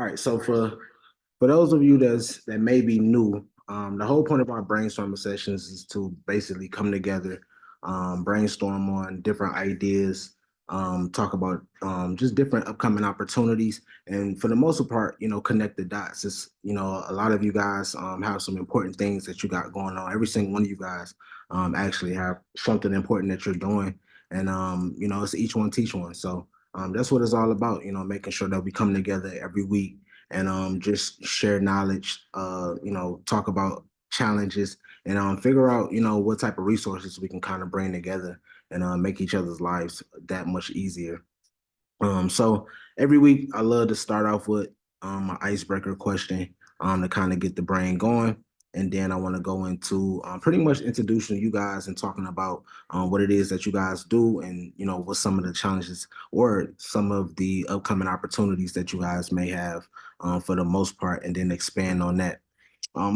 All right, so for those of you that may be new, the whole point of our brainstorming sessions is to basically come together, brainstorm on different ideas, talk about just different upcoming opportunities, and for the most part, connect the dots. It's a lot of you guys have some important things that you got going on. Every single one of you guys actually have something important that you're doing, and it's each one teach one. So that's what it's all about. Making sure that we come together every week and just share knowledge, talk about challenges and figure out, what type of resources we can kind of bring together and make each other's lives that much easier. So every week I love to start off with an icebreaker question to kind of get the brain going. And then I want to go into pretty much introducing you guys and talking about what it is that you guys do and, what some of the challenges or some of the upcoming opportunities that you guys may have for the most part, and then expand on that.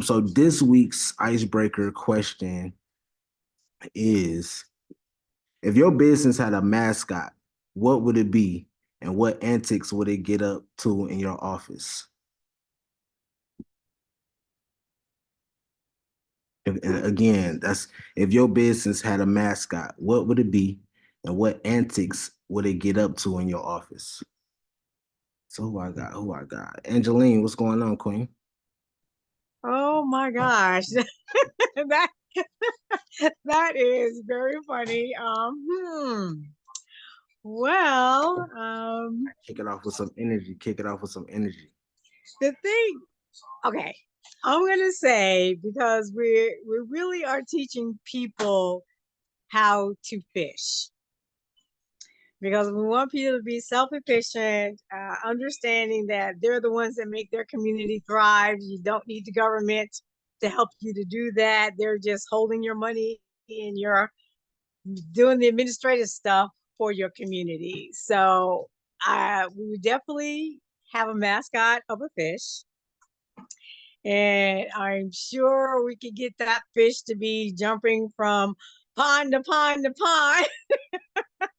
So this week's icebreaker question is, if your business had a mascot, what would it be? And what antics would it get up to in your office? And again, that's if your business had a mascot, what would it be? And what antics would it get up to in your office? So who I got? Who I got? Angeline, what's going on, Queen? Oh my gosh. That that is very funny. Well, Kick it off with some energy. Kick it off with some energy. the thing, okay, I'm gonna say because we really are teaching people how to fish because we want people to be self-efficient, understanding that they're the ones that make their community thrive. You don't need the government to help you to do that. They're just holding your money and you're doing the administrative stuff for your community. So we would definitely have a mascot of a fish. And I'm sure we could get that fish to be jumping from pond to pond to pond.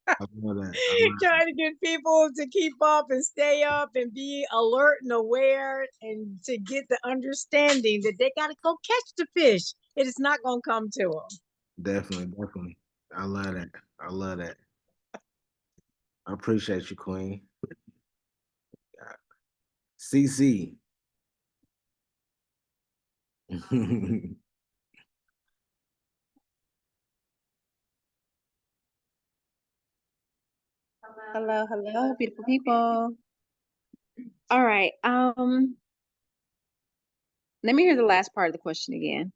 I love that. I love Trying to get people to keep up and stay up and be alert and aware and to get the understanding that they got to go catch the fish. It is not going to come to them. Definitely, definitely. I love that. I love that. I appreciate you, Queen. CC. Hello, hello, beautiful people. All right. Let me hear the last part of the question again.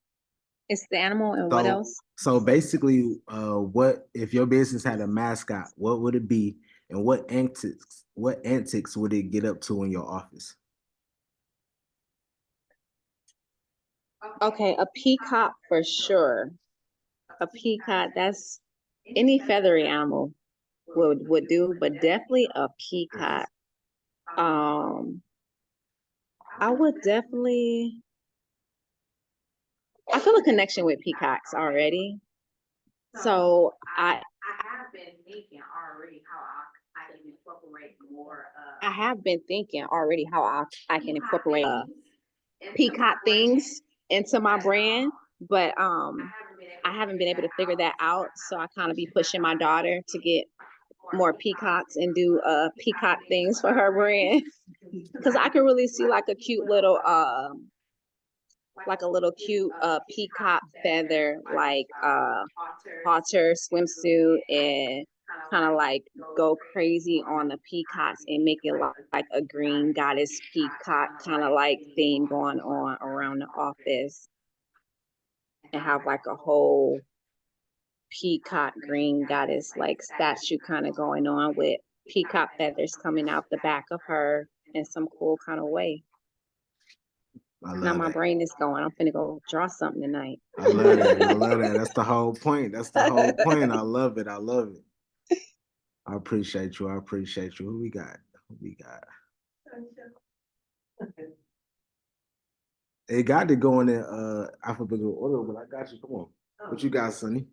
It's the animal and what So, else? so basically, what if your business had a mascot? What would it be, and what antics would it get up to in your office? Okay, a peacock for sure. A peacock, that's any feathery animal would do, but definitely a peacock. Um, I would definitely I feel a connection with peacocks already. So I have been thinking already how I can incorporate peacock things into my brand, but I haven't been able to figure that out. So I kind of be pushing my daughter to get more peacocks and do peacock things for her brand because I can really see like a little cute peacock feather like halter swimsuit and kind of like go crazy on the peacocks and make it like a green goddess peacock kind of like theme going on around the office and have like a whole peacock green goddess like statue kind of going on with peacock feathers coming out the back of her in some cool kind of way. I Now love my that. brain is going. I'm finna go draw something tonight. I love that. I love that. That's the whole point. That's the whole point. I love it. I love it. I appreciate you. I appreciate you. Who we got? Who we got? It got to go in the alphabetical order, but I got you. Come on. What you got, Sonny?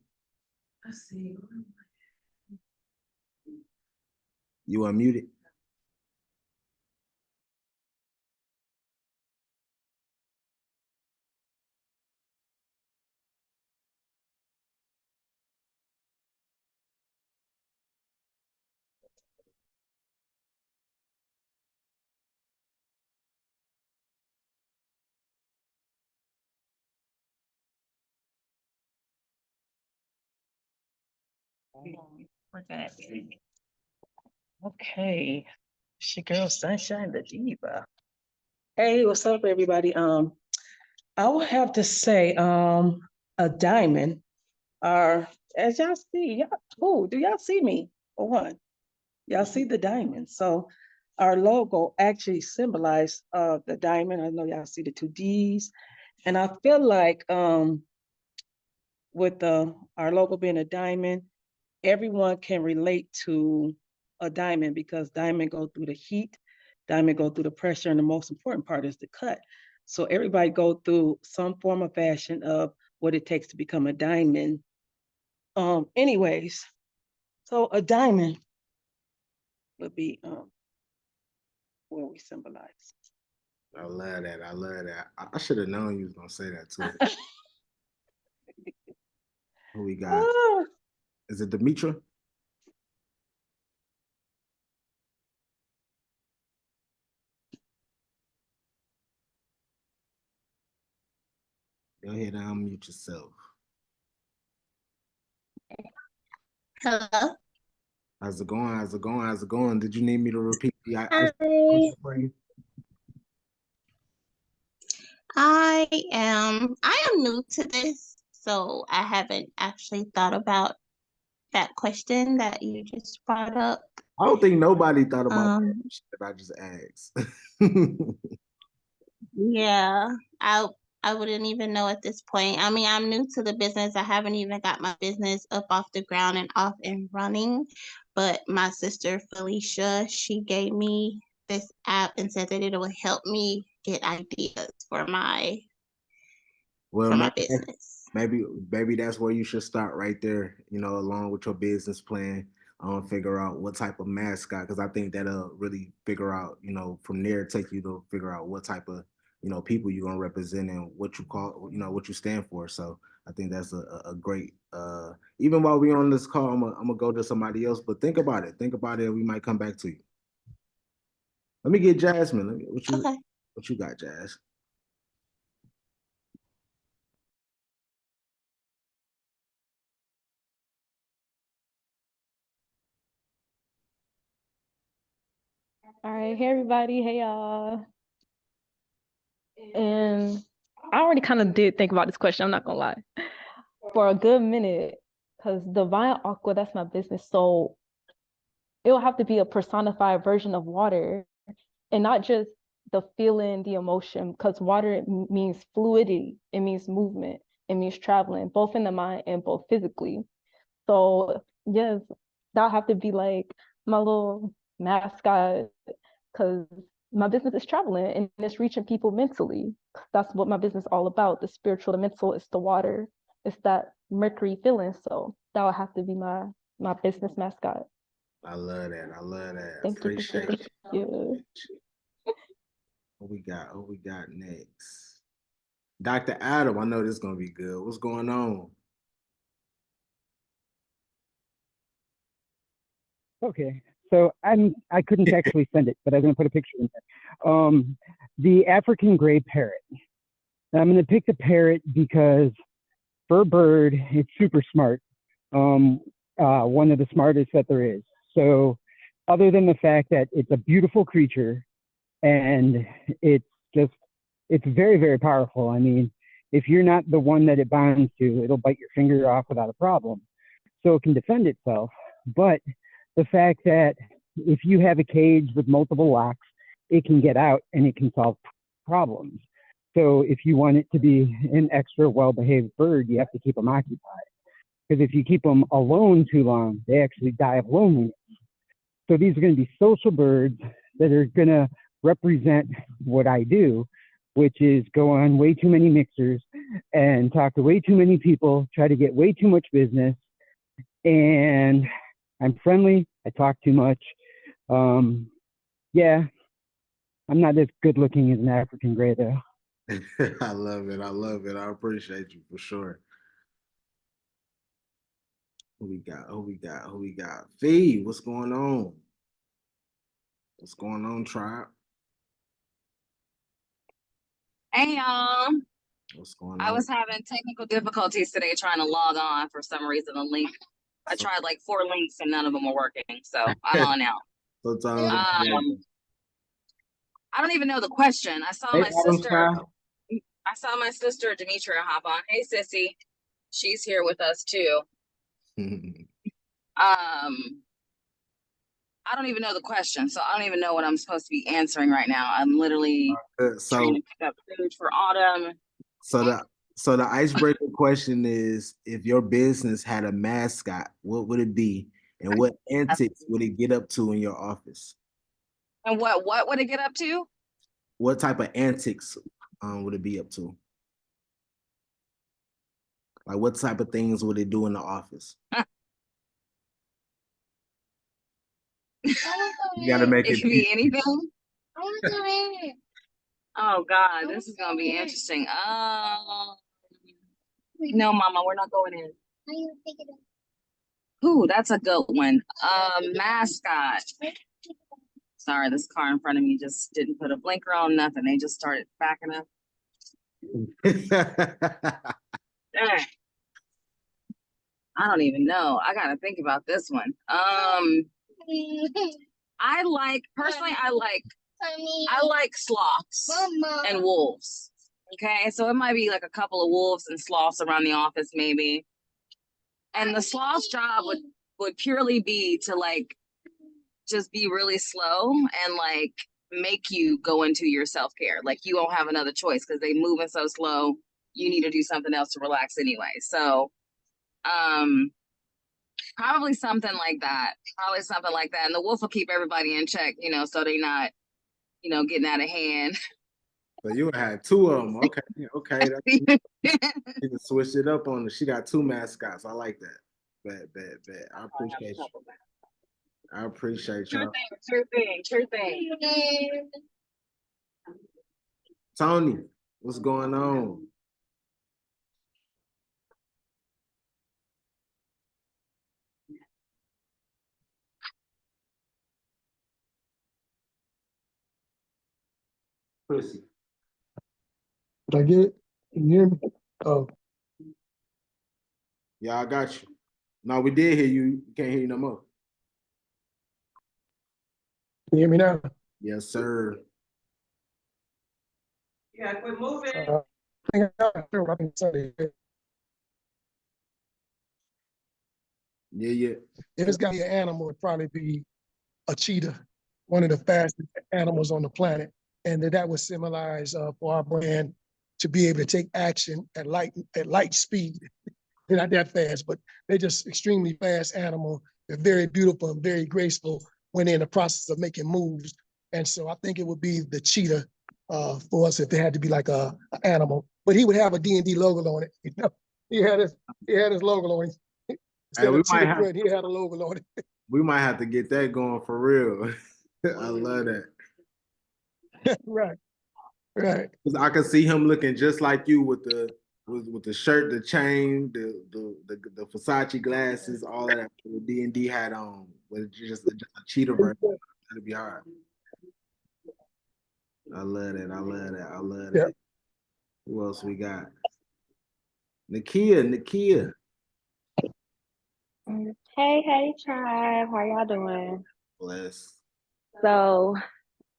You unmuted? We're good. Okay. It's your girl Sunshine the Diva. Hey, what's up, everybody? I would have to say, a diamond. Or as y'all see, do y'all see me? For one, y'all see the diamond. So our logo actually symbolized the diamond. I know y'all see the two D's, and I feel like with our logo being a diamond, everyone can relate to a diamond because diamond go through the heat, diamond go through the pressure, and the most important part is the cut. So everybody go through some form of fashion of what it takes to become a diamond. Anyways, so a diamond would be what we symbolize. I love that. I love that. I should have known you was gonna say that too. Who we got? Oh, Is it Demetra? Go ahead and unmute yourself. Hello. How's it going? How's it going? How's it going? Did you need me to repeat the Hi. for you? I am new to this, so I haven't actually thought about that question that you just brought up. I don't think nobody thought about Um, that I just asked. yeah, I wouldn't even know at this point. I mean, I'm new to the business. I haven't even got my business up off the ground and off and running. But my sister Felicia, she gave me this app and said that it will help me get ideas Well, for my business. maybe that's where you should start right there, you know, along with your business plan. Figure out what type of mascot, because I think that'll really figure out, you know, from there take you to figure out what type of, you know, people you're gonna represent and what you call, you know, what you stand for. So I think that's a great even while we're on this call, I'm gonna go to somebody else, but think about it. Think about it, we might come back to you. Let me get Jasmine. Okay. What you got, Jazz? All right, hey everybody, hey y'all. And I already kind of did think about this question, I'm not gonna lie, for a good minute, because Divine Aqua, that's my business. So it'll have to be a personified version of water and not just the feeling, the emotion, because water means fluidity, it means movement, it means traveling, both in the mind and both physically. So yes, that'll have to be like my little mascot because my business is traveling and it's reaching people mentally. That's what my business is all about. The spiritual, the mental, it's the water, it's that Mercury feeling. So that would have to be my business mascot. I love that. I love that. Thank you. Appreciate Thank you. What we got? What we got next? Dr. Adam, I know this is gonna be good. What's going on? Okay, so I couldn't actually send it, but I'm gonna put a picture in there. The African gray parrot. And I'm gonna pick the parrot because for a bird, it's super smart. One of the smartest that there is. So, other than the fact that it's a beautiful creature and it's very, very powerful. I mean, if you're not the one that it bonds to, it'll bite your finger off without a problem. So it can defend itself. But the fact that if you have a cage with multiple locks, it can get out and it can solve problems. So if you want it to be an extra well-behaved bird, you have to keep them occupied. Because if you keep them alone too long, they actually die of loneliness. So these are going to be social birds that are going to represent what I do, which is go on way too many mixers and talk to way too many people, try to get way too much business. And I'm friendly. I talk too much. Yeah, I'm not as good looking as an African gray though. I love it. I love it. I appreciate you for sure. Who we got? Who we got? Who we got? Fee, what's going on? What's going on, tribe? Hey y'all. What's going I on? was having technical difficulties today trying to log on for some reason. The link I tried like 4 links and none of them were working, so I'm on out. Sometimes I don't even know the question. I saw Hey, my Adam sister. Child. I saw my sister Demetria hop on. Hey, sissy, she's here with us too. I don't even know the question, so I don't even know what I'm supposed to be answering right now. I'm literally trying to pick up food for Autumn. So the icebreaker question is, if your business had a mascot, what would it be? And what antics would it get up to in your office? And what would it get up to? What type of antics would it be up to? Like what type of things would it do in the office? You gotta make It it could be anything. Oh God, this is gonna be interesting. No, Mama, we're not going in. Ooh, that's a good one. Mascot. Sorry, this car in front of me just didn't put a blinker on, nothing. They just started backing up. Dang. I don't even know. I gotta think about this one. I like sloths and wolves. Okay, so it might be like a couple of wolves and sloths around the office, maybe. And the sloth's job would purely be to like just be really slow and like make you go into your self-care. Like you won't have another choice because they moving so slow. You need to do something else to relax anyway. So probably something like that. Probably something like that. And the wolf will keep everybody in check, so they not, getting out of hand. So you had 2 of them. Okay. You can switch it up on her. She got 2 mascots. I like that. Bet. I appreciate y'all. True thing. Tony, what's going on? Pussy. Did I get it? Can you hear me? Oh, Yeah, I got you. No, we did hear you. You can't hear you no more. can you hear me now? Yes, sir. Yeah, quit moving. I think I think Sunday. Yeah. If it's got to be an animal, it'd probably be a cheetah, one of the fastest animals on the planet. And that would symbolize for our brand to be able to take action at light speed. They're not that fast, but they're just extremely fast animal. They're very beautiful and very graceful when they're in the process of making moves. And so I think it would be the cheetah for us if it had to be like a animal. But he would have a D&D logo on it. He had his logo on it. Instead we of cheetah print, he had a logo on it. We might have to get that going for real. I love that. Right. Cause I can see him looking just like you with the shirt, the chain, the Versace glasses, all of that. The D&D hat on, with just a cheetah version. That'd be hard. I love that. Yeah. Who else we got? Nakia. Hey, tribe. How y'all doing? Bless. So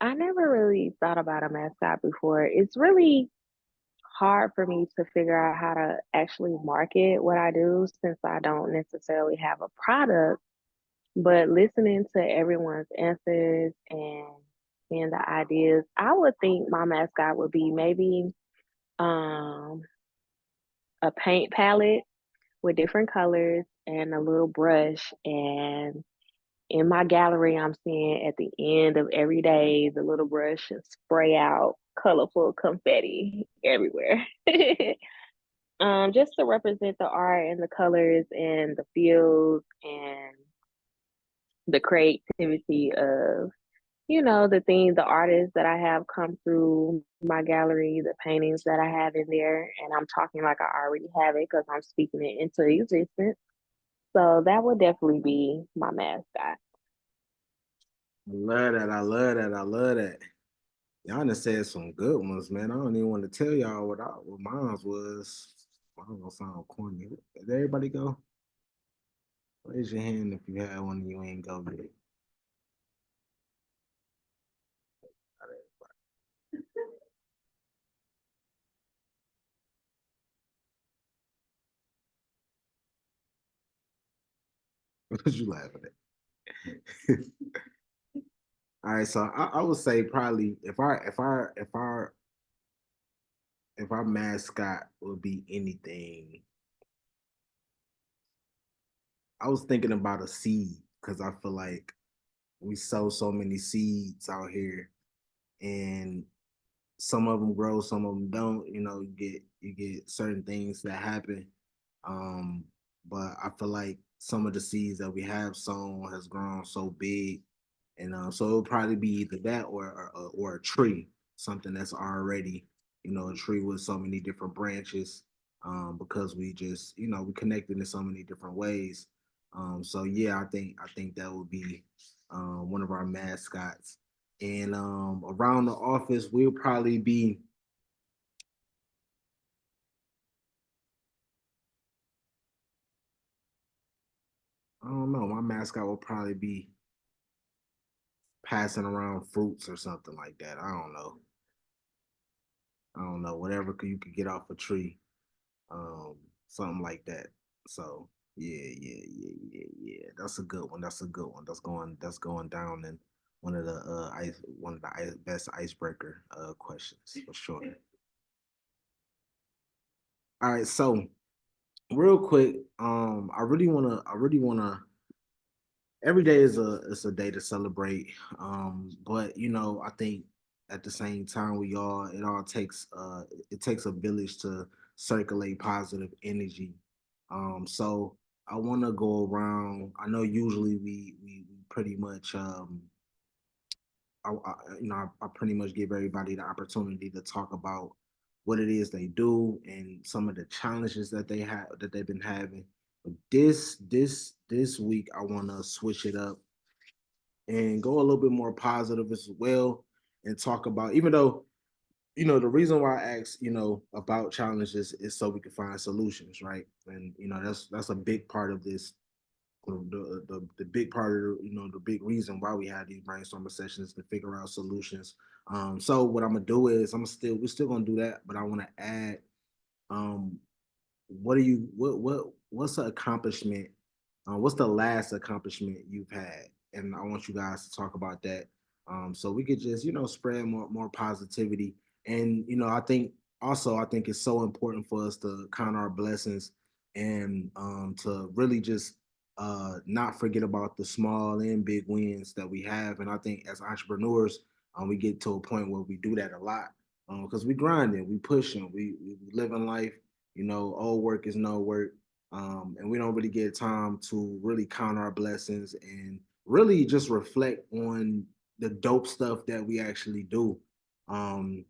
I never really thought about a mascot before. It's really hard for me to figure out how to actually market what I do since I don't necessarily have a product. But listening to everyone's answers and seeing the ideas, I would think my mascot would be maybe um, a paint palette with different colors and a little brush. And in my gallery, I'm seeing at the end of every day, the little brush and spray out colorful confetti everywhere. Just to represent the art and the colors and the feels and the creativity of, the artists that I have come through my gallery, the paintings that I have in there. And I'm talking like I already have it because I'm speaking it into existence. So that would definitely be my mascot. I love that. Y'all done said some good ones, man. I don't even want to tell y'all what mine was. I don't gonna sound corny. Did everybody go? Raise your hand if you had one and you ain't go get it. What you laughing at? All right, so I would say probably if our mascot would be anything, I was thinking about a seed because I feel like we sow so many seeds out here, and some of them grow, some of them don't. You get certain things that happen. Um, but I feel like some of the seeds that we have sown has grown so big, and so it'll probably be either that or a tree, something that's already a tree with so many different branches, because we just we connected in so many different ways. So yeah, I think that would be one of our mascots. And around the office, we'll probably be I don't know. My mascot will probably be passing around fruits or something like that. I don't know. I don't know. Whatever you could get off a tree, um, something like that. So yeah. That's a good one. That's a good one. That's going down in one of the best icebreaker questions for sure. All right, so real quick, I really wanna every day is a day to celebrate. But I think at the same time it all takes it takes a village to circulate positive energy. So I want to go around. I know usually we pretty much I pretty much give everybody the opportunity to talk about what it is they do and some of the challenges that they've been having. But this week I want to switch it up and go a little bit more positive as well and talk about, even though the reason why I asked about challenges is so we can find solutions, right? And that's a big part of this. The big part of the big reason why we had these brainstorming sessions to figure out solutions. So what I'm gonna do is we're still gonna do that, but I want to add um what do you what's the accomplishment, what's the last accomplishment you've had, and I want you guys to talk about that, so we could just spread more positivity. And I think it's so important for us to count our blessings and to really just not forget about the small and big wins that we have. And I think as entrepreneurs, we get to a point where we do that a lot, because we grinding, we pushing, we live in life. Old work is no work. And we don't really get time to really count our blessings and really just reflect on the dope stuff that we actually do. Um,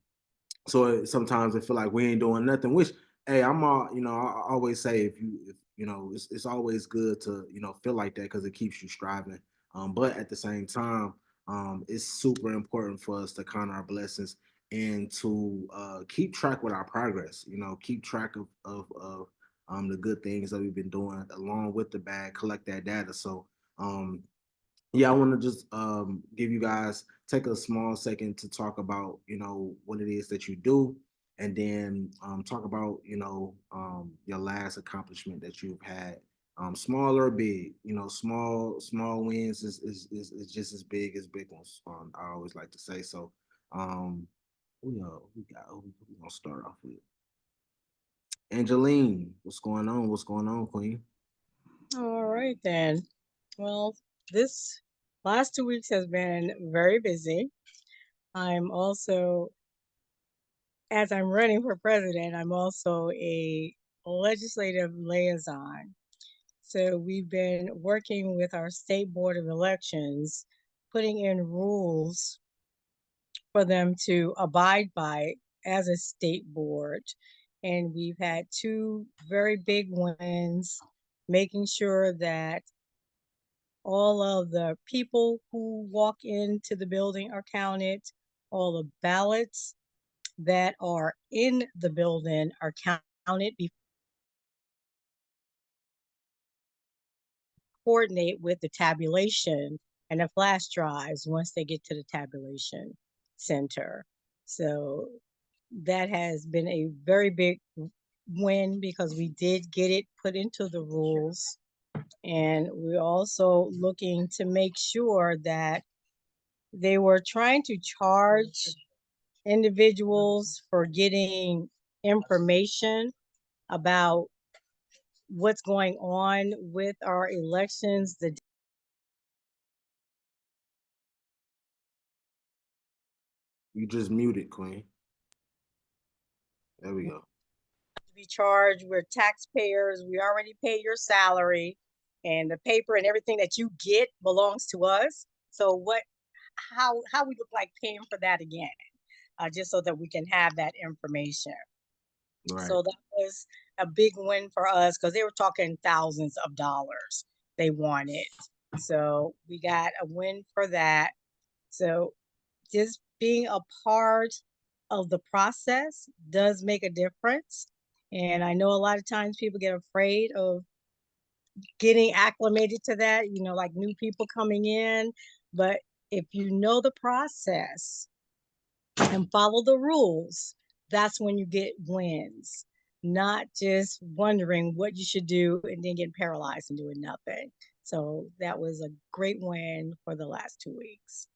so sometimes I feel like we ain't doing nothing. Which, hey, I always say if it's always good to feel like that because it keeps you striving. But at the same time, it's super important for us to count our blessings and to keep track with our progress. Keep track of the good things that we've been doing along with the bad. Collect that data. So um, yeah, I want to just give you guys take a small second to talk about what it is that you do, and then talk about your last accomplishment that you've had, small or big. Small wins is just as big as big ones. I always like to say so. Um, we gonna start off with Angeline. What's going on? What's going on, Queen? All right then. Well, this last 2 weeks has been very busy. I'm also, as I'm running for president, I'm also a legislative liaison. So we've been working with our state board of elections, putting in rules for them to abide by as a state board. And we've had two very big wins, making sure that all of the people who walk into the building are counted, all the ballots that are in the building are counted coordinate with the tabulation and the flash drives once they get to the tabulation center. So that has been a very big win because we did get it put into the rules. And we're also looking to make sure that they were trying to charge individuals for getting information about what's going on with our elections. You just muted, Queen. There we go. Be charged. We're taxpayers. We already pay your salary, and the paper and everything that you get belongs to us. So how we look like paying for that again, just so that we can have that information. Right. So that was a big win for us because they were talking thousands of dollars they wanted. So we got a win for that. So just being a part of the process does make a difference. And I know a lot of times people get afraid of getting acclimated to that, like new people coming in. But if you know the process and follow the rules, that's when you get wins, not just wondering what you should do and then getting paralyzed and doing nothing. So that was a great win for the last 2 weeks.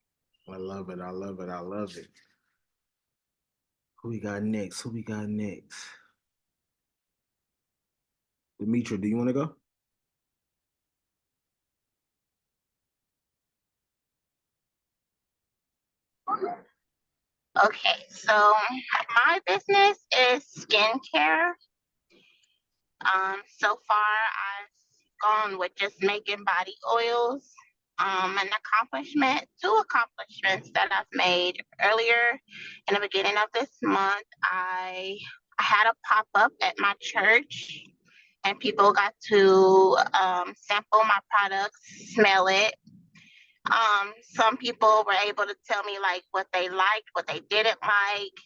I love it. I love it. I love it. Who we got next? Who we got next? Demetra, do you want to go? Okay, so my business is skincare. So far I've gone with just making body oils. Two accomplishments that I've made earlier in the beginning of this month. I had a pop up at my church, and people got to sample my products, smell it. Some people were able to tell me like what they liked, what they didn't like,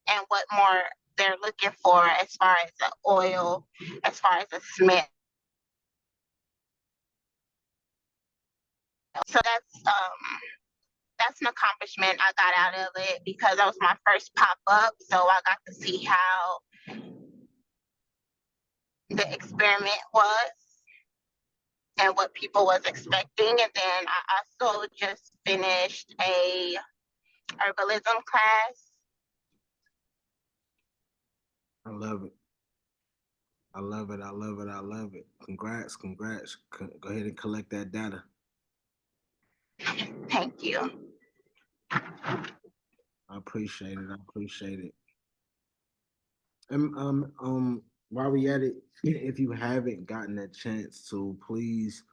and what more they're looking for as far as the oil, as far as the smell. So that's an accomplishment I got out of it because that was my first pop up. So I got to see how the experiment was and what people was expecting. And then I also just finished a herbalism class. I love it. I love it. I love it. I love it. Congrats. Congrats. Go ahead and collect that data. Thank you. I appreciate it. I appreciate it. And while we at it, if you haven't gotten a chance to, please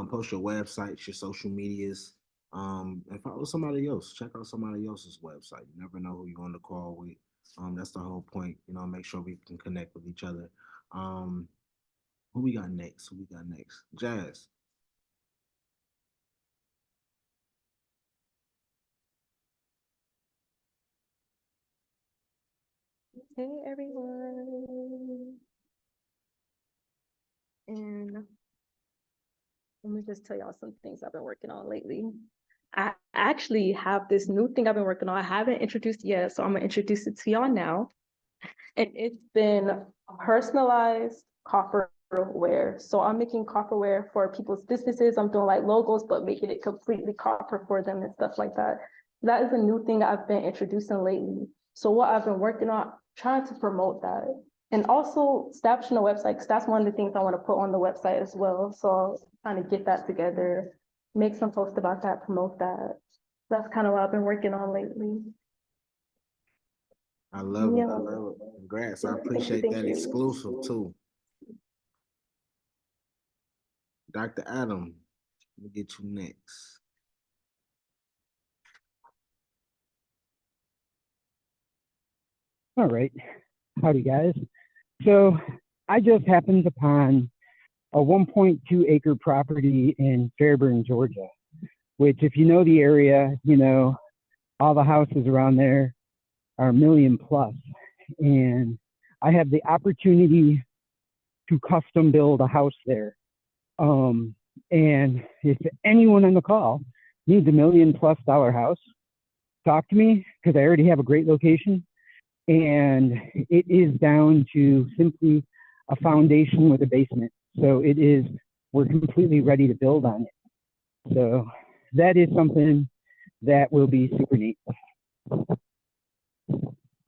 post your websites, your social medias, and follow somebody else. Check out somebody else's website. You never know who you're on the call with. That's the whole point. Make sure we can connect with each other. Who we got next? Who we got next? Jazz. Hey everyone. And let me just tell y'all some things I've been working on lately. I actually have this new thing I've been working on. I haven't introduced yet, so I'm gonna introduce it to y'all now. And it's been personalized copperware. So I'm making copperware for people's businesses. I'm doing like logos, but making it completely copper for them and stuff like that. That is a new thing I've been introducing lately. So what I've been working on, trying to promote that. And also establishing a website, because that's one of the things I want to put on the website as well. So trying to get that together, make some posts about that, promote that. That's kind of what I've been working on lately. I love it. Yeah. I love it. Congrats. I Thank you, appreciate thank that you. exclusive too. Dr. Adam, let me get you next. All right. Howdy, guys. So I just happened upon a 1.2 acre property in Fairburn, Georgia, which, if you know the area, all the houses around there are $1 million plus. And I have the opportunity to custom build a house there. And if anyone on the call needs $1 million+ house, talk to me, because I already have a great location. And it is down to simply a foundation with a basement. So we're completely ready to build on it. So that is something that will be super neat.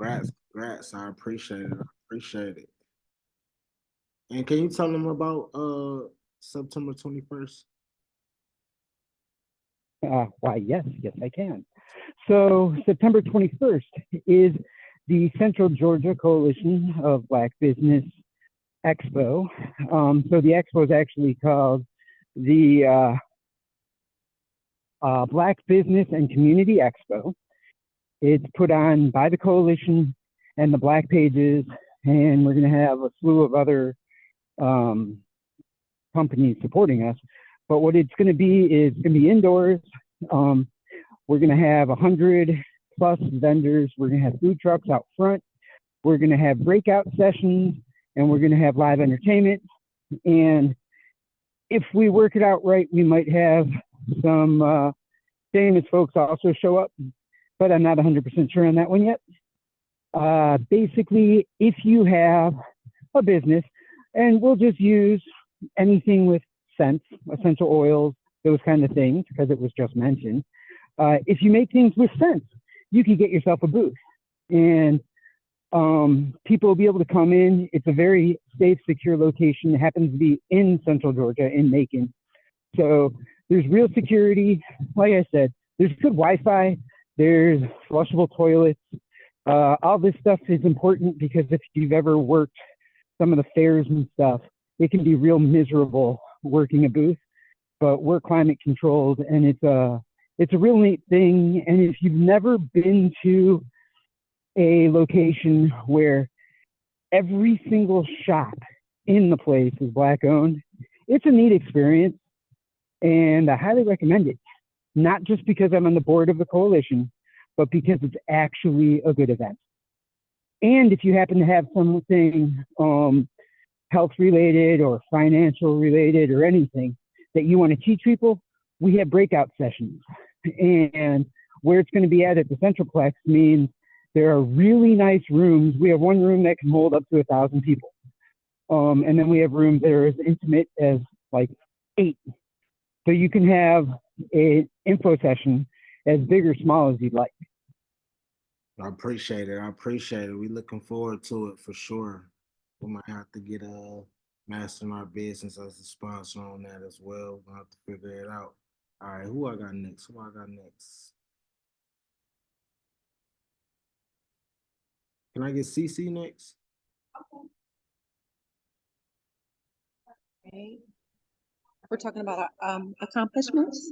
Congrats. I appreciate it. And can you tell them about September 21st? Why, yes, I can. So September 21st is the Central Georgia Coalition of Black Business Expo. So the expo is actually called the Black Business and Community Expo. It's put on by the coalition and the Black Pages, and we're going to have a slew of other companies supporting us. But what it's going to be is going to be indoors. We're going to have 100+ vendors. We're going to have food trucks out front. We're going to have breakout sessions, and we're going to have live entertainment. And if we work it out right, we might have some famous folks also show up, but I'm not 100% sure on that one yet. Basically, if you have a business, and we'll just use anything with scents, essential oils, those kind of things, because it was just mentioned. If you make things with scents, you can get yourself a booth, and people will be able to come in. It's a very safe, secure location. It happens to be in Central Georgia, in Macon. So there's real security. Like I said, there's good Wi-Fi. There's flushable toilets. All this stuff is important because if you've ever worked some of the fairs and stuff, it can be real miserable working a booth, but we're climate controlled, and it's a real neat thing. And if you've never been to a location where every single shop in the place is Black owned, it's a neat experience, and I highly recommend it. Not just because I'm on the board of the coalition, but because it's actually a good event. And if you happen to have something health related or financial related or anything that you want to teach people, we have breakout sessions. And where it's going to be at the Centralplex means there are really nice rooms. We have one room that can hold up to 1,000 people. And then we have rooms that are as intimate as like 8. So you can have an info session as big or small as you'd like. I appreciate it. We're looking forward to it for sure. We might have to get Mastering Our Business as a sponsor on that as well. We'll have to figure it out. All right, who I got next? Can I get CC next? Okay. We're talking about accomplishments.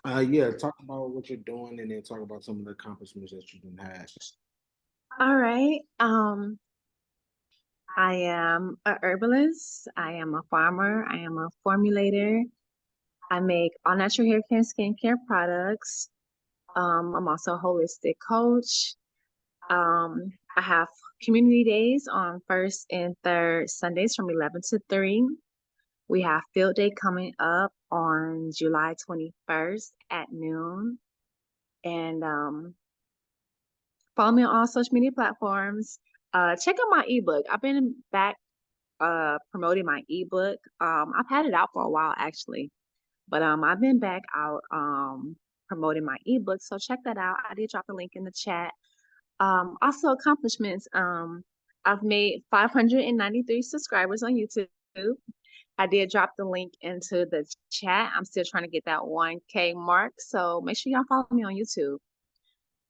Yeah, talk about what you're doing and then talk about some of the accomplishments that you done had. All right. I am a herbalist. I am a farmer. I am a formulator. I make all natural hair care and skincare products. I'm also a holistic coach. I have community days on first and third Sundays from 11 to 3. We have field day coming up on July 21st at noon. And follow me on all social media platforms. Check out my ebook. I've been back promoting my ebook. I've had it out for a while actually, but I've been back out promoting my ebook. So check that out. I did drop the link in the chat. Also accomplishments. I've made 593 subscribers on YouTube. I did drop the link into the chat. I'm still trying to get that 1K mark. So make sure y'all follow me on YouTube.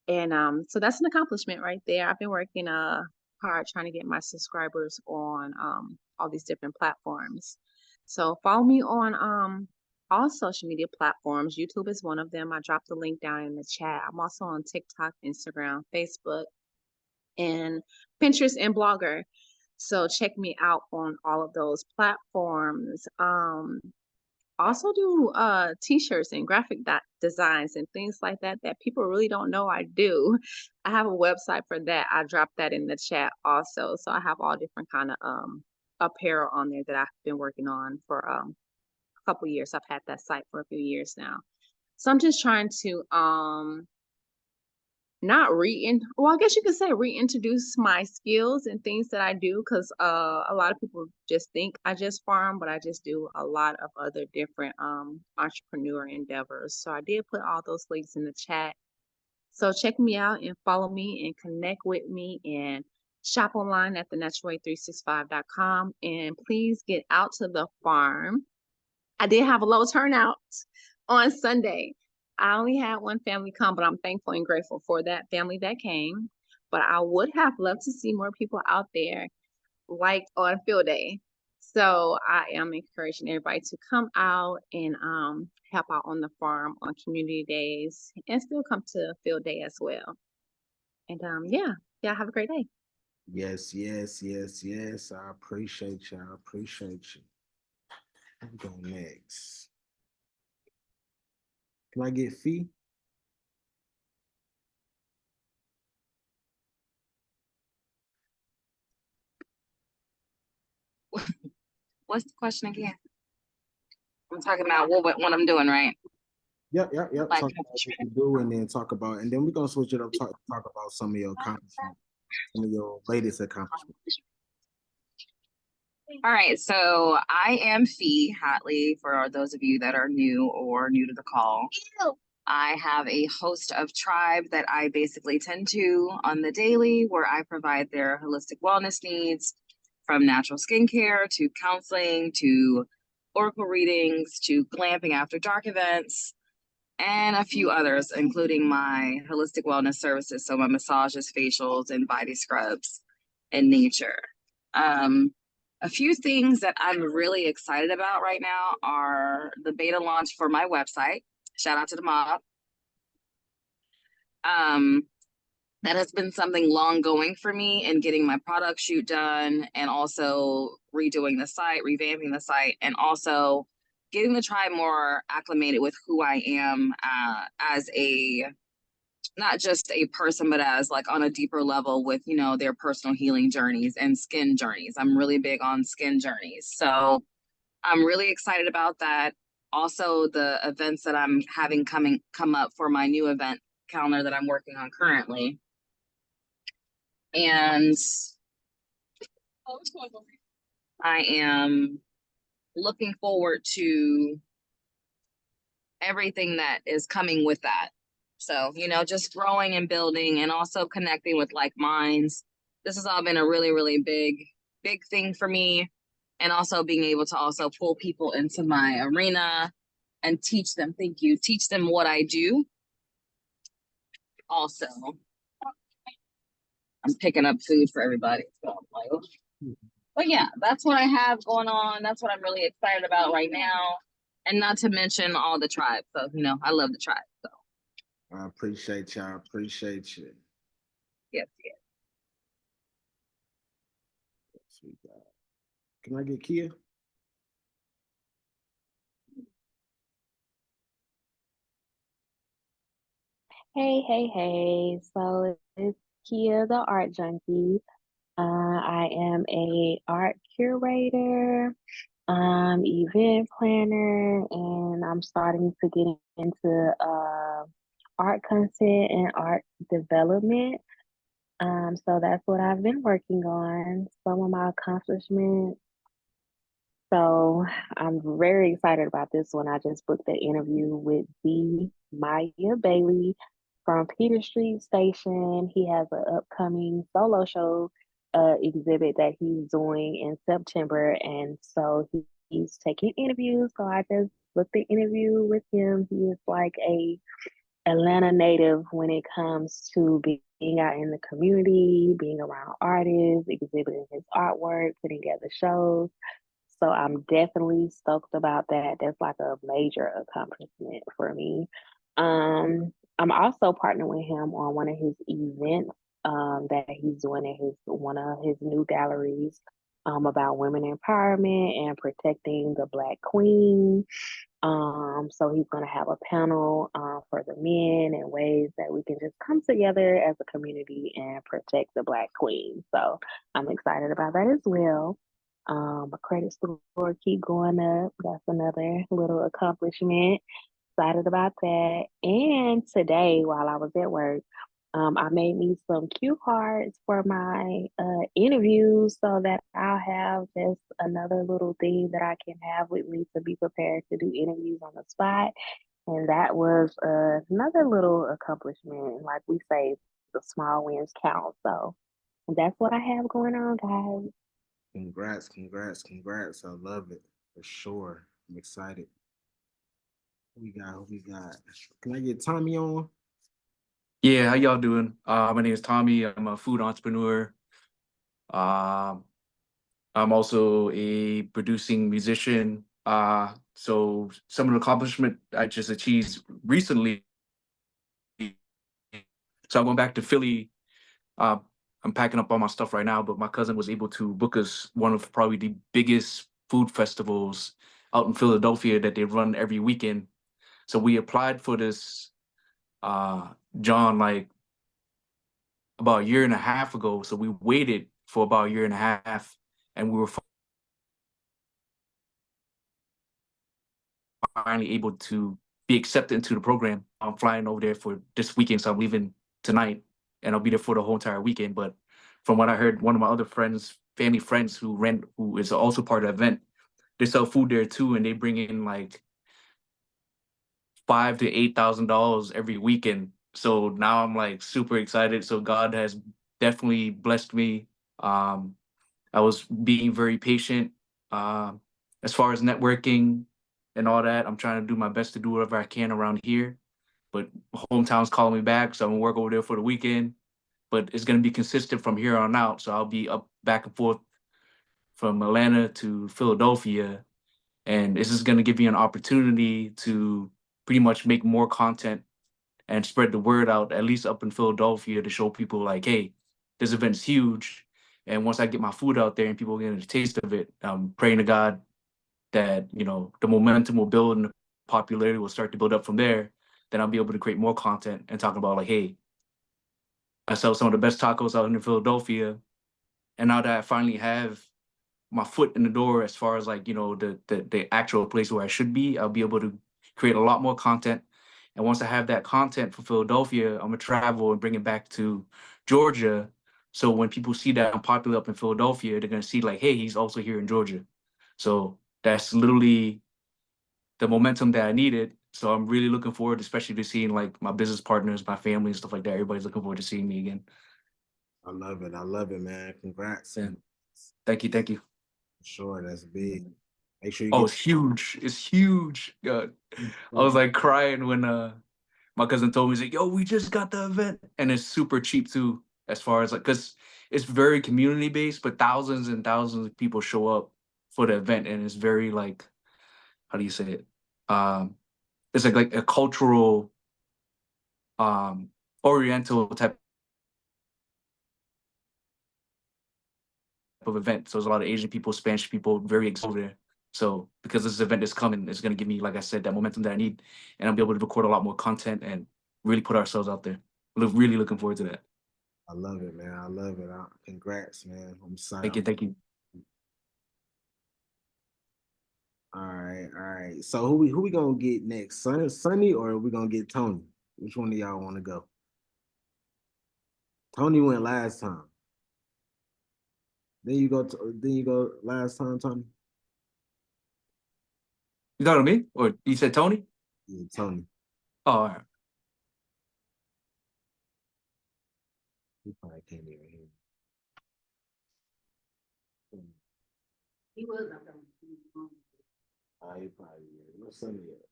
And so that's an accomplishment right there. I've been working hard trying to get my subscribers on all these different platforms. So follow me on all social media platforms. YouTube is one of them. I dropped the link down in the chat. I'm also on TikTok, Instagram, Facebook, and Pinterest and Blogger. So check me out on all of those platforms. Also do t-shirts and graphic designs and things like that people really don't know I do. I have a website for that. I dropped that in the chat also. So I have all different kind of apparel on there that I've been working on for couple years. I've had that site for a few years now. So I'm just trying to not well, I guess you could say reintroduce my skills and things that I do, because a lot of people just think I just farm, but I just do a lot of other different entrepreneur endeavors. So I did put all those links in the chat. So check me out and follow me and connect with me and shop online at thenaturalway365.com. And please get out to the farm. I did have a low turnout on Sunday. I only had one family come, but I'm thankful and grateful for that family that came. But I would have loved to see more people out there, like on field day. So I am encouraging everybody to come out and help out on the farm on community days and still come to field day as well. And yeah, have a great day. Yes, yes, yes, yes. I appreciate you. I appreciate you. Who go next? Can I get Fee? What's the question again? I'm talking about what I'm doing, right? Yep. Like, Talk about what you do, and then and then we're gonna switch it up. Talk about some of your accomplishments, some of your latest accomplishments. all right, so I am Fee Hatley, for those of you that are new or new to the call. I have a host of tribe that I basically tend to on the daily, where I provide their holistic wellness needs, from natural skincare to counseling to oracle readings to glamping after dark events, and a few others, including my holistic wellness services, so my massages, facials, and body scrubs in nature. A few things that I'm really excited about right now are the beta launch for my website. Shout out to the M.O.B. That has been something long going for me in getting my product shoot done, and also redoing the site, revamping the site, and also getting the tribe more acclimated with who I am as not just a person, but as like on a deeper level with, their personal healing journeys and skin journeys. I'm really big on skin journeys. So I'm really excited about that. Also, the events that I'm having come up for my new event calendar that I'm working on currently. And I am looking forward to everything that is coming with that. So, just growing and building, and also connecting with like minds. This has all been a really, really big thing for me. And also being able to also pull people into my arena and teach them, teach them what I do. Also, I'm picking up food for everybody. So I'm like, oh. But yeah, that's what I have going on. That's what I'm really excited about right now. And not to mention all the tribes. So, I love the tribe. So I appreciate you. I appreciate you. yes. Sweet God. Can I get Kia? Hey. So it's Kia, the art junkie. I am a art curator, event planner, and I'm starting to get into art content and art development. So that's what I've been working on. Some of my accomplishments. So I'm very excited about this one. I just booked the interview with the Maya Bailey from Peter Street Station. He has an upcoming solo show exhibit that he's doing in September, and so he's taking interviews. So I just booked the interview with him. He is like a Atlanta native when it comes to being out in the community, being around artists, exhibiting his artwork, putting together shows. So I'm definitely stoked about that. That's like a major accomplishment for me. I'm also partnering with him on one of his events that he's doing at one of his new galleries about women empowerment and protecting the Black Queen. So he's going to have a panel for the men and ways that we can just come together as a community and protect the Black Queen. So I'm excited about that as well. My credit score keep going up. That's another little accomplishment. Excited about that. And today, while I was at work, I made me some cue cards for my interviews so that I'll have just another little thing that I can have with me to be prepared to do interviews on the spot. And that was another little accomplishment. Like we say, the small wins count. So that's what I have going on, guys. Congrats, congrats, congrats. I love it for sure. I'm excited. Who we got? Can I get Tommy on? Yeah, how y'all doing? My name is Tommy. I'm a food entrepreneur. Um, I'm also a producing musician. So some of the accomplishment I just achieved recently. So I went back to Philly. Uh, I'm packing up all my stuff right now, but my cousin was able to book us one of probably the biggest food festivals out in Philadelphia that they run every weekend. So we applied for this, John, like about a year and a half ago. So we waited for about a year and a half, and we were finally able to be accepted into the program. I'm flying over there for this weekend, so I'm leaving tonight, and I'll be there for the whole entire weekend. But from what I heard, one of my other friends, family friends who is also part of the event, they sell food there too, and they bring in like $5,000 to $8,000 every weekend. So now I'm like super excited. So God has definitely blessed me. Um, I was being very patient. Um, as far as networking and all that, I'm trying to do my best to do whatever I can around here. But hometown's calling me back, so I'm gonna work over there for the weekend. But it's gonna be consistent from here on out. So I'll be up back and forth from Atlanta to Philadelphia, and this is gonna give me an opportunity to pretty much make more content and spread the word out, at least up in Philadelphia, to show people like, hey, this event's huge. And once I get my food out there and people get a taste of it, I'm praying to God that, the momentum will build and the popularity will start to build up from there. Then I'll be able to create more content and talk about like, hey, I sell some of the best tacos out in Philadelphia. And now that I finally have my foot in the door as far as like, the actual place where I should be, I'll be able to create a lot more content. And once I have that content for Philadelphia, I'm gonna travel and bring it back to Georgia. So when people see that I'm popular up in Philadelphia, they're gonna see like, hey, he's also here in Georgia. So that's literally the momentum that I needed. So I'm really looking forward, especially to seeing like my business partners, my family and stuff like that. Everybody's looking forward to seeing me again. I love it. I love it, man. Congrats. Yeah. Thank you, thank you. Sure, that's big. Make sure you Oh, get. it's huge. It's huge. I was like crying when my cousin told me, he's like, yo, we just got the event. And it's super cheap too, as far as like, because it's very community based, but thousands and thousands of people show up for the event. And it's very like, how do you say it? It's like a cultural, oriental type of event. So there's a lot of Asian people, Spanish people, very excited over there. So because this event is coming, it's gonna give me, like I said, that momentum that I need, and I'll be able to record a lot more content and really put ourselves out there. Really looking forward to that. I love it, man. I love it. Congrats, man. I'm Thank you, excited. thank you. All right, all right. So who we gonna get next? Sunny, or are we gonna get Tony? Which one of y'all want to go? Tony went last time. Then you go last time, Tony. You talking to me, or you said Tony? Yeah, Tony. Oh, all right. He probably can't even hear me. He was. He probably what's Sunny at?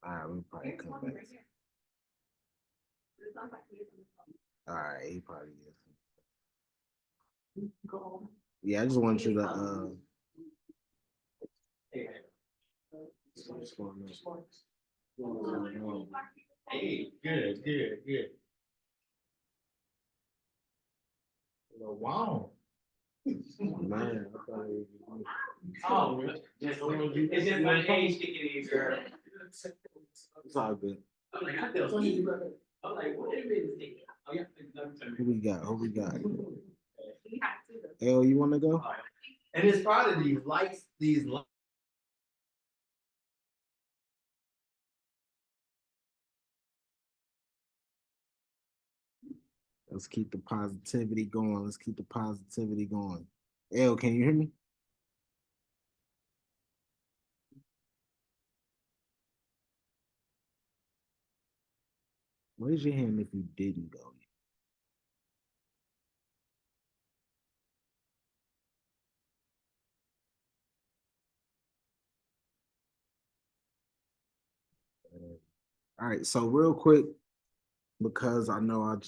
All right, we probably come back. All right, he probably is. Yeah, I just want you to what's going on? Hey, good, good, good. Wow. Man, I thought it Oh, it's just my age kicking in, girl. it's all good. I'm like, I feel funny. I'm like, wait a minute. Who we got? Who we got? L, you want to go? And it's probably these Let's keep the positivity going. Let's keep the positivity going. L, can you hear me? Raise your hand if you didn't go. All right, so real quick, because I know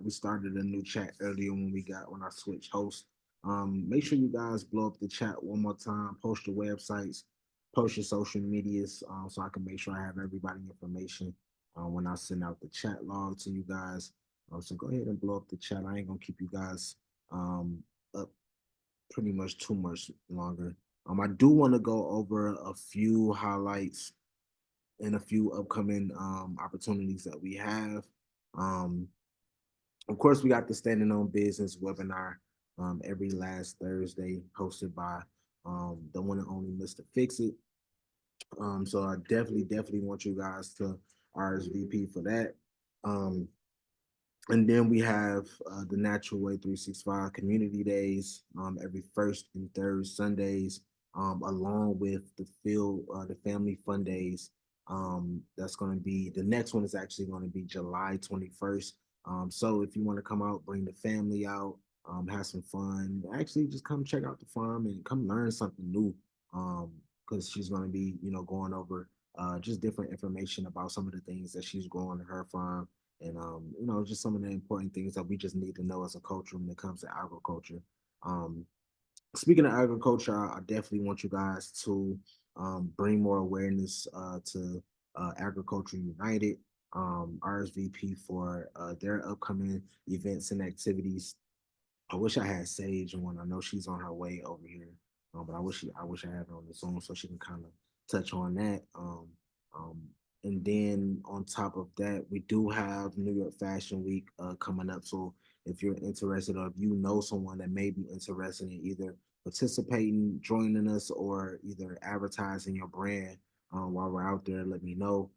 we started a new chat earlier when I switched hosts. Make sure you guys blow up the chat one more time, post your websites, post your social medias, so I can make sure I have everybody information when I send out the chat log to you guys. So go ahead and blow up the chat. I ain't gonna keep you guys up pretty much too much longer. I do want to go over a few highlights and a few upcoming opportunities that we have. Um, of course, we got the Standing on Business webinar every last Thursday, hosted by the one and only Mr. Fix It. So I definitely want you guys to RSVP for that. Um, and then we have the Natural Way 365 Community Days every first and third Sundays, along with the Family Fun Days. That's going to be the next one is actually going to be July 21st. So if you want to come out, bring the family out, have some fun. Actually, just come check out the farm and come learn something new. Because she's going to be, going over just different information about some of the things that she's growing in her farm and just some of the important things that we just need to know as a culture when it comes to agriculture. Um, Speaking of agriculture, I definitely want you guys to bring more awareness to Agriculture United, RSVP for their upcoming events and activities. I wish I had Sage on. I know she's on her way over here, but I wish I had her on the Zoom so she can kind of touch on that. Um, and then on top of that, we do have New York Fashion Week coming up. So if you're interested, or if you know someone that may be interested in either participating, joining us, or either advertising your brand while we're out there, let me know.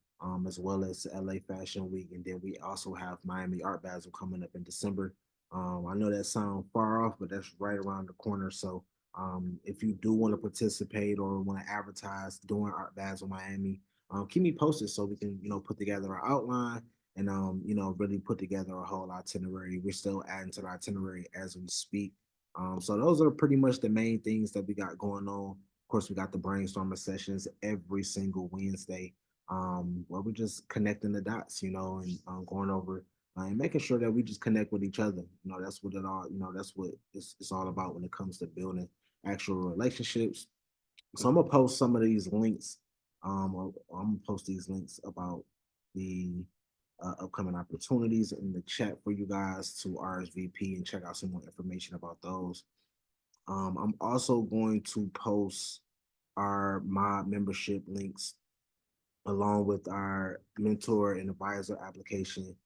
As well as LA Fashion Week, and then we also have Miami Art Basel coming up in December. I know that sounds far off, but that's right around the corner. So if you do want to participate or want to advertise during Art Basel Miami, keep me posted so we can, put together our outline and, really put together a whole itinerary. We're still adding to the itinerary as we speak. So those are pretty much the main things that we got going on. Of course, we got the brainstorming sessions every single Wednesday, where we're just connecting the dots, and going over and making sure that we just connect with each other. That's what it all, that's what it's all about when it comes to building actual relationships. So I'm gonna post some of these links. I'm gonna post these links about the upcoming opportunities in the chat for you guys to RSVP and check out some more information about those. I'm also going to post our MOB membership links along with our mentor and advisor application,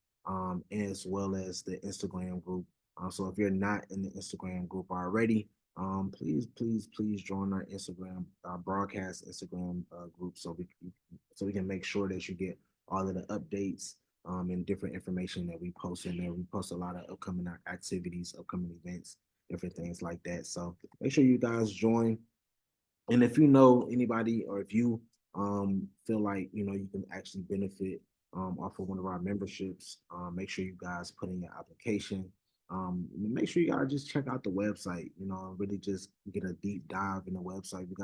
as well as the Instagram group. So if you're not in the Instagram group already, please join our Instagram broadcast Instagram group so we can make sure that you get all of the updates and different information that we post in there. We post a lot of upcoming activities, upcoming events, different things like that. So make sure you guys join. And if you know anybody or if you feel like you can actually benefit off of one of our memberships, make sure you guys put in your application. Make sure you guys just check out the website, really just get a deep dive in the website. We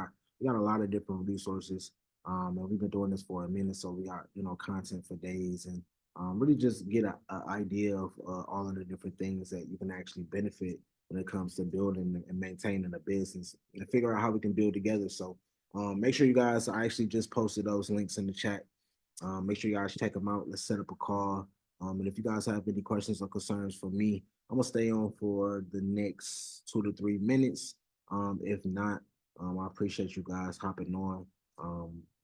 got a lot of different resources. And we've been doing this for a minute, so we got content for days and really just get an idea of all of the different things that you can actually benefit when it comes to building and maintaining a business and figure out how we can build together. So make sure you guys, I actually just posted those links in the chat. Make sure you guys check them out. Let's set up a call. And if you guys have any questions or concerns for me, I'm gonna stay on for the next 2 to 3 minutes. If not, I appreciate you guys hopping on.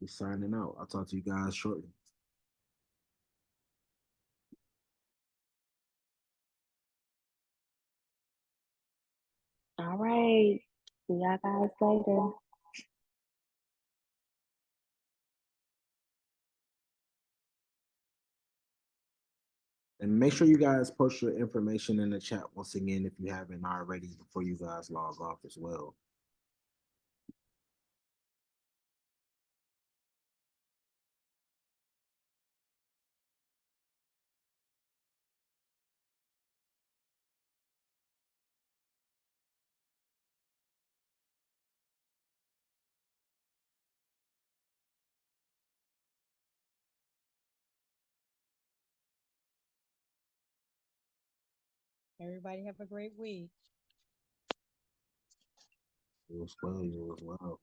We're signing out. I'll talk to you guys shortly. All right. See y'all guys later. And make sure you guys post your information in the chat once again if you haven't already before you guys log off as well. Everybody have a great week. You as well, you as well.